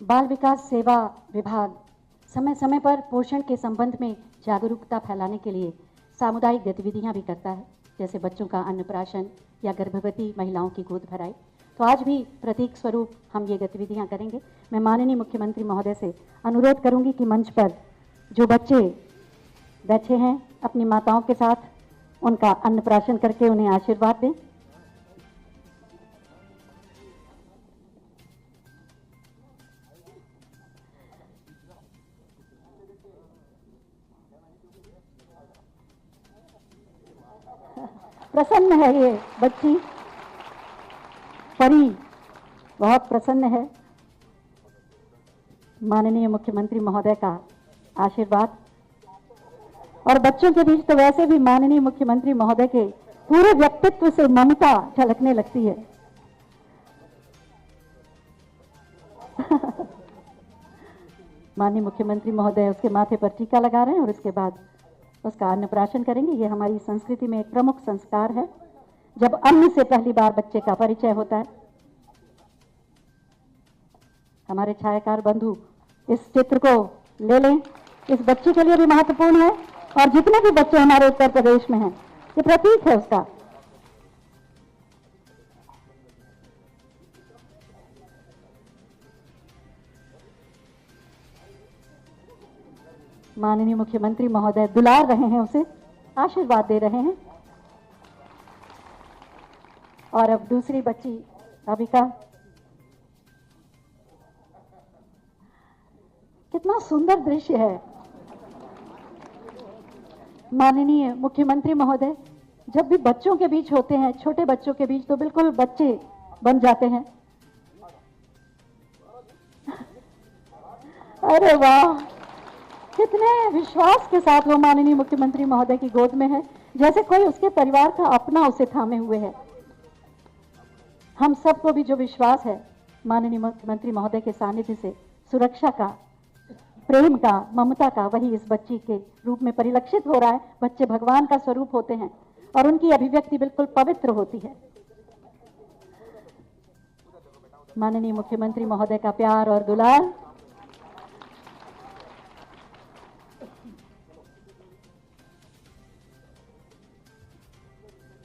बाल विकास सेवा विभाग समय समय पर पोषण के संबंध में जागरूकता फैलाने के लिए सामुदायिक गतिविधियां भी करता है, जैसे बच्चों का अन्नप्राशन या गर्भवती महिलाओं की गोद भराई। तो आज भी प्रतीक स्वरूप हम ये गतिविधियां करेंगे। मैं माननीय मुख्यमंत्री महोदय से अनुरोध करूंगी कि मंच पर जो बच्चे बैठे हैं अपनी माताओं के साथ उनका अन्नप्राशन करके उन्हें आशीर्वाद दें। प्रसन्न है ये बच्ची परी, बहुत प्रसन्न है। माननीय मुख्यमंत्री महोदय का आशीर्वाद, और बच्चों के बीच तो वैसे भी माननीय मुख्यमंत्री महोदय के पूरे व्यक्तित्व से ममता झलकने लगती है। माननीय मुख्यमंत्री महोदय उसके माथे पर टीका लगा रहे हैं और उसके बाद उसका अन्नप्राशन करेंगे। ये हमारी संस्कृति में एक प्रमुख संस्कार है, जब अन्न से पहली बार बच्चे का परिचय होता है। हमारे छायाकार बंधु इस चित्र को ले लें, इस बच्ची के लिए भी महत्वपूर्ण है और जितने भी बच्चे हमारे उत्तर प्रदेश में हैं, ये प्रतीक है उसका। माननीय मुख्यमंत्री महोदय दुलार रहे हैं, उसे आशीर्वाद दे रहे हैं। और अब दूसरी बच्ची अबिका, कितना सुंदर दृश्य है। माननीय मुख्यमंत्री महोदय जब भी बच्चों के बीच होते हैं, छोटे बच्चों के बीच, तो बिल्कुल बच्चे बन जाते हैं। अरे वाह, कितने विश्वास के साथ वो माननीय मुख्यमंत्री महोदय की गोद में है, जैसे कोई उसके परिवार का अपना उसे थामे हुए है। हम सबको भी जो विश्वास है माननीय मुख्यमंत्री महोदय के सानिध्य से सुरक्षा का, प्रेम का, ममता का, वही इस बच्ची के रूप में परिलक्षित हो रहा है। बच्चे भगवान का स्वरूप होते हैं और उनकी अभिव्यक्ति बिल्कुल पवित्र होती है। माननीय मुख्यमंत्री महोदय का प्यार और दुलार।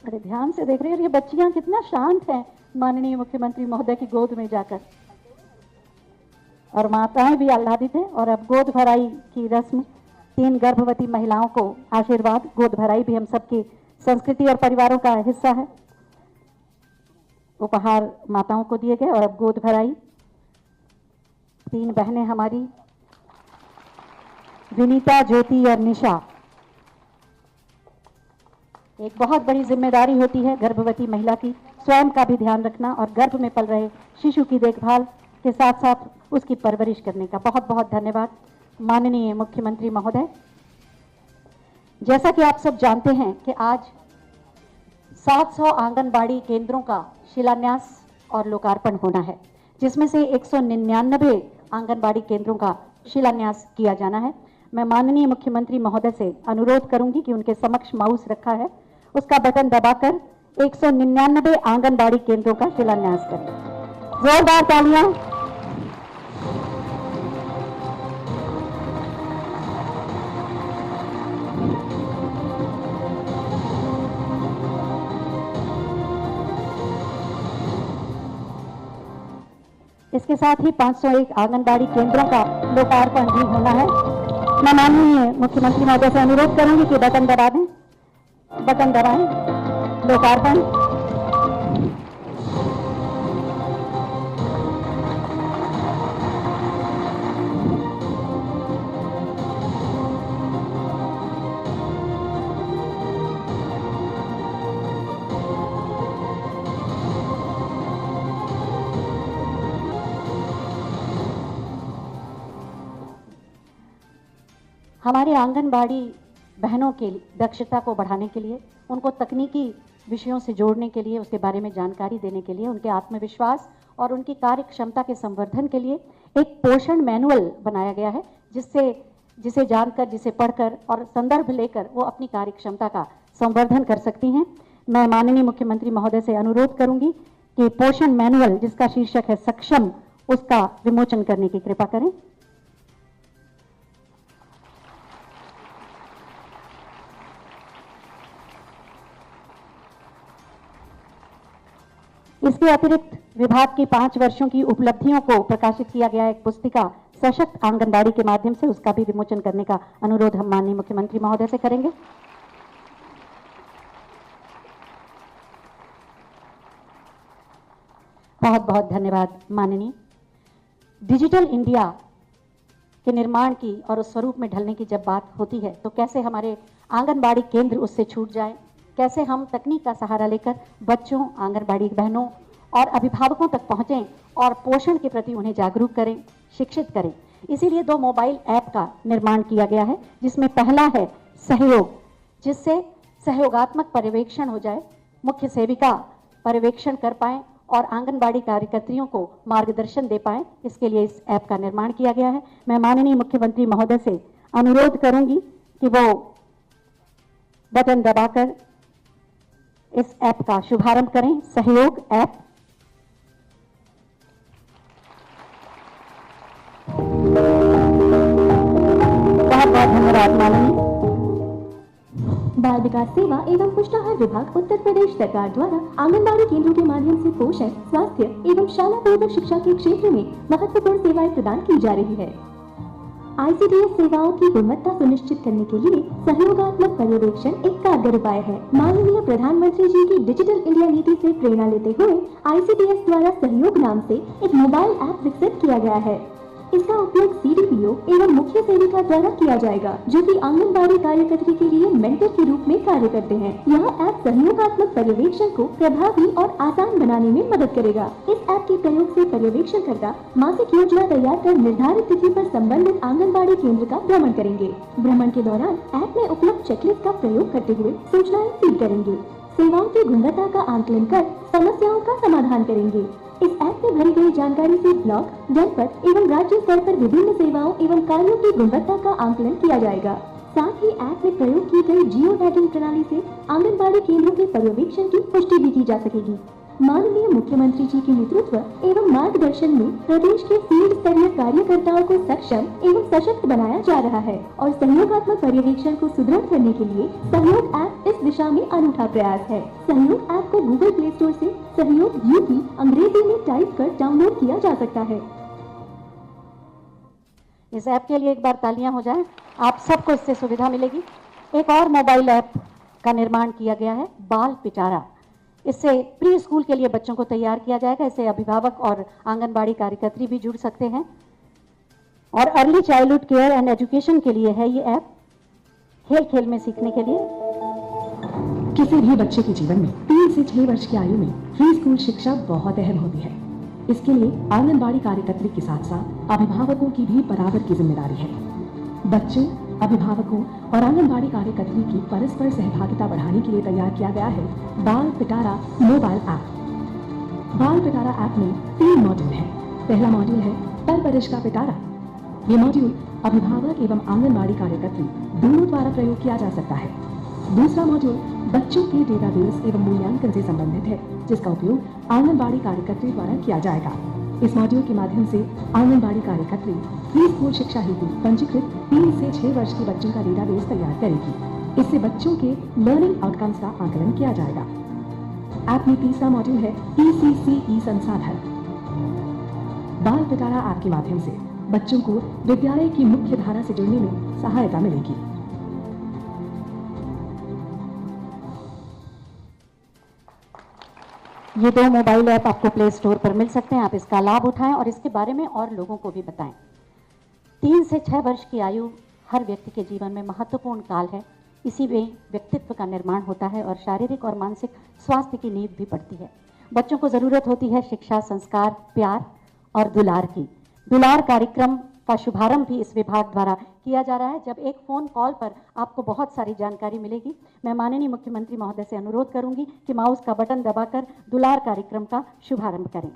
बड़े ध्यान से देख रहे हैं, ये बच्चियां कितना शांत हैं माननीय मुख्यमंत्री महोदय की गोद में जाकर, और माताएं भी आह्लादित हैं। और अब गोद भराई की रस्म, 3 गर्भवती महिलाओं को आशीर्वाद। गोद भराई भी हम सबकी संस्कृति और परिवारों का हिस्सा है। उपहार माताओं को दिए गए और अब गोद भराई। 3 बहनें हमारी, विनीता, ज्योति और निशा। एक बहुत बड़ी जिम्मेदारी होती है गर्भवती महिला की, स्वयं का भी ध्यान रखना और गर्भ में पल रहे शिशु की देखभाल के साथ साथ उसकी परवरिश करने का। बहुत बहुत धन्यवाद माननीय मुख्यमंत्री महोदय। जैसा कि आप सब जानते हैं कि आज 700 आंगनबाड़ी केंद्रों का शिलान्यास और लोकार्पण होना है, जिसमें से 199 आंगनबाड़ी केंद्रों का शिलान्यास किया जाना है। मैं माननीय मुख्यमंत्री महोदय से अनुरोध करूंगी कि उनके समक्ष माउस रखा है, उसका बटन दबाकर 199 आंगनबाड़ी केंद्रों का शिलान्यास करें। जोरदार तालियां। इसके साथ ही 501 आंगनबाड़ी केंद्रों का लोकार्पण भी होना है। मैं माननीय मुख्यमंत्री महोदय से अनुरोध करूंगी कि बटन दबा दें, बटन दबाएं। लोकार्पण। हमारे आंगनबाड़ी बहनों के दक्षता को बढ़ाने के लिए, उनको तकनीकी विषयों से जोड़ने के लिए, उसके बारे में जानकारी देने के लिए, उनके आत्मविश्वास और उनकी कार्य क्षमता के संवर्धन के लिए एक पोषण मैनुअल बनाया गया है, जिसे जानकर, जिसे पढ़कर और संदर्भ लेकर वो अपनी कार्य क्षमता का संवर्धन कर सकती हैं। मैं माननीय मुख्यमंत्री महोदय से अनुरोध करूंगी कि पोषण मैनुअल, जिसका शीर्षक है सक्षम, उसका विमोचन करने की कृपा करें। इसके अतिरिक्त विभाग की 5 वर्षों की उपलब्धियों को प्रकाशित किया गया एक पुस्तिका सशक्त आंगनबाड़ी के माध्यम से उसका भी विमोचन करने का अनुरोध हम माननीय मुख्यमंत्री महोदय से करेंगे। बहुत बहुत धन्यवाद माननीय। डिजिटल इंडिया के निर्माण की और उस स्वरूप में ढलने की जब बात होती है तो कैसे हमारे आंगनबाड़ी केंद्र उससे छूट जाए, कैसे हम तकनीक का सहारा लेकर बच्चों, आंगनबाड़ी बहनों और अभिभावकों तक पहुंचें और पोषण के प्रति उन्हें जागरूक करें, शिक्षित करें। इसीलिए 2 मोबाइल ऐप का निर्माण किया गया है, जिसमें पहला है सहयोग, जिससे सहयोगात्मक पर्यवेक्षण हो जाए, मुख्य सेविका पर्यवेक्षण कर पाएं और आंगनबाड़ी कार्यकर्तियों को मार्गदर्शन दे पाएं। इसके लिए इस ऐप का निर्माण किया गया है। मैं माननीय मुख्यमंत्री महोदय से अनुरोध करूंगी कि वो बटन दबाकर इस ऐप का शुभारंभ करें, सहयोग ऐप। बहुत बहुत धन्यवाद माननीय। बाल विकास सेवा एवं पुष्टाहार विभाग उत्तर प्रदेश सरकार द्वारा आंगनबाड़ी केंद्रों के माध्यम से पोषण, स्वास्थ्य एवं शाला पूर्वक शिक्षा के क्षेत्र में महत्वपूर्ण सेवाएं प्रदान की जा रही है। ICDS सेवाओं की गुणवत्ता सुनिश्चित करने के लिए सहयोगात्मक पर्यवेक्षण एक कारगर उपाय है। माननीय प्रधानमंत्री जी की डिजिटल इंडिया नीति से प्रेरणा लेते हुए ICDS द्वारा सहयोग नाम से एक मोबाइल ऐप विकसित किया गया है। इसका उपयोग CDPO एवं मुख्य सेविका द्वारा किया जाएगा, जो कि आंगनबाड़ी कार्यकर्त्री के लिए मेंटर के रूप में कार्य करते हैं। यह ऐप सहयोगात्मक पर्यवेक्षण को प्रभावी और आसान बनाने में मदद करेगा। इस ऐप के प्रयोग से पर्यवेक्षणकर्ता मासिक योजना तैयार कर निर्धारित तिथि पर संबंधित आंगनबाड़ी केंद्र का भ्रमण करेंगे। भ्रमण के दौरान ऐप में उपलब्ध चेकलिस्ट का प्रयोग करते हुए सूचनाएं फीड करेंगे, सेवाओं की गुणवत्ता का आंकलन कर समस्याओं का समाधान करेंगे। इस ऐप में भरी गई जानकारी से ब्लॉक, जनपद एवं राज्य स्तर पर विभिन्न सेवाओं एवं कार्यों की गुणवत्ता का आंकलन किया जाएगा। साथ ही ऐप में प्रयोग की गई जियो टैगिंग प्रणाली से आंगनबाड़ी केंद्रों के पर्यवेक्षण की पुष्टि भी की जा सकेगी। माननीय मुख्यमंत्री जी के नेतृत्व एवं मार्गदर्शन में प्रदेश के फील्ड स्तरीय कार्यकर्ताओं को सक्षम एवं सशक्त बनाया जा रहा है और सहयोगात्मक पर्यवेक्षण को सुदृढ़ करने के लिए सहयोग ऐप इस दिशा में अनूठा प्रयास है। सहयोग ऐप को गूगल प्ले स्टोर से सहयोग UP अंग्रेजी में टाइप कर डाउनलोड किया जा सकता है। इस ऐप के लिए एक बार तालियां हो जाए, आप सबको इससे सुविधा मिलेगी। एक और मोबाइल ऐप का निर्माण किया गया है, बाल पिटारा। इससे प्री स्कूल के लिए बच्चों को तैयार किया जाएगा। इससे अभिभावक और आंगनबाड़ी कार्यकर्त्री भी जुड़ सकते हैं और early childhood care and education के लिए है ये ऐप, खेल खेल में सीखने के लिए। किसी भी बच्चे के जीवन में 3 से 6 वर्ष की आयु में प्री स्कूल शिक्षा बहुत अहम होती है। इसके लिए आंगनबाड़ी कार्यकर्त्री के साथ साथ अभिभावकों की भी बराबर की जिम्मेदारी है। बच्चों, अभिभावकों और आंगनबाड़ी कार्यकर्त्री की परस्पर सहभागिता बढ़ाने के लिए तैयार किया गया है बाल पिटारा मोबाइल ऐप। बाल पिटारा ऐप में 3 मॉड्यूल है। पहला मॉड्यूल है परवरिश का पिटारा। ये मॉड्यूल अभिभावक एवं आंगनबाड़ी कार्यकर्त्री दोनों द्वारा प्रयोग किया जा सकता है। दूसरा मॉड्यूल बच्चों के डेटाबेस एवं मूल्यांकन से संबंधित है, जिसका उपयोग आंगनबाड़ी कार्यकर्त्री द्वारा किया जाएगा। इस मॉड्यूल के माध्यम से आंगनबाड़ी कार्यकर्त्री प्री स्कूल शिक्षा हेतु पंजीकृत 3 से 6 वर्ष के बच्चों का डेटाबेस तैयार करेगी। इससे बच्चों के लर्निंग आउटकम्स का आकलन किया जाएगा। ऐप में तीसरा मॉड्यूल है PCCE संसाधन। बाल पिटारा ऐप के माध्यम से बच्चों को विद्यालय की मुख्य धारा से जुड़ने में सहायता मिलेगी। ये 2 मोबाइल ऐप आपको प्ले स्टोर पर मिल सकते हैं। आप इसका लाभ उठाएं और इसके बारे में और लोगों को भी बताएं। 3 से 6 वर्ष की आयु हर व्यक्ति के जीवन में महत्वपूर्ण काल है। इसी में व्यक्तित्व का निर्माण होता है और शारीरिक और मानसिक स्वास्थ्य की नींव भी पड़ती है। बच्चों को ज़रूरत होती है शिक्षा, संस्कार, प्यार और दुलार की। दुलार कार्यक्रम का शुभारंभ भी इस विभाग द्वारा किया जा रहा है। जब एक फ़ोन कॉल पर आपको बहुत सारी जानकारी मिलेगी, मैं माननीय मुख्यमंत्री महोदय से अनुरोध करूंगी कि माउस का बटन दबाकर दुलार कार्यक्रम का शुभारंभ करें।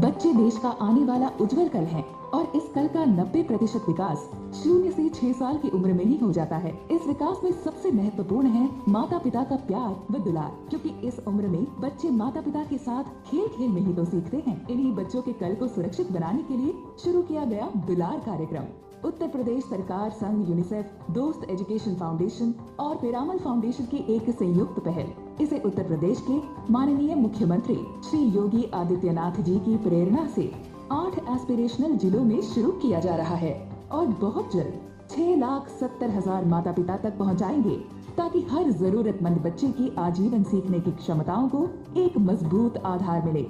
बच्चे देश का आने वाला उज्जवल कल हैं और इस कल का 90% विकास 0 से 6 साल की उम्र में ही हो जाता है। इस विकास में सबसे महत्वपूर्ण है माता पिता का प्यार व दुलार, क्योंकि इस उम्र में बच्चे माता पिता के साथ खेल खेल में ही तो सीखते हैं। इन्हीं बच्चों के कल को सुरक्षित बनाने के लिए शुरू किया गया दुलार कार्यक्रम उत्तर प्रदेश सरकार संघ, यूनिसेफ, दोस्त एजुकेशन फाउंडेशन और पिरामल फाउंडेशन की एक संयुक्त पहल। इसे उत्तर प्रदेश के माननीय मुख्यमंत्री श्री योगी आदित्यनाथ जी की प्रेरणा से 8 एस्पिरेशनल जिलों में शुरू किया जा रहा है और बहुत जल्द 6,70,000 माता पिता तक पहुंचाएंगे, ताकि हर जरूरतमंद बच्चे की आजीवन सीखने की क्षमताओं को एक मजबूत आधार मिले।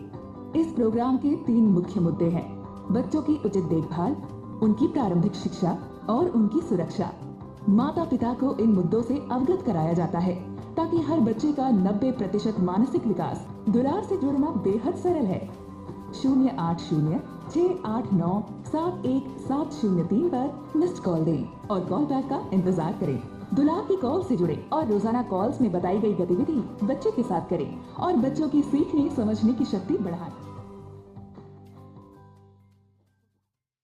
इस प्रोग्राम के 3 मुख्य मुद्दे हैं: बच्चों की उचित देखभाल, उनकी प्रारंभिक शिक्षा और उनकी सुरक्षा। माता पिता को इन मुद्दों से अवगत कराया जाता है ताकि हर बच्चे का 90% मानसिक विकास। दुलार से जुड़ना बेहद सरल है। 08068971703 पर मिस्ड कॉल दें और कॉल बैक का इंतजार करें। दुलार की कॉल से जुड़े और रोजाना कॉल्स में बताई गई गतिविधि बच्चे के साथ करें और बच्चों की सीखने समझने की शक्ति बढ़ाएं।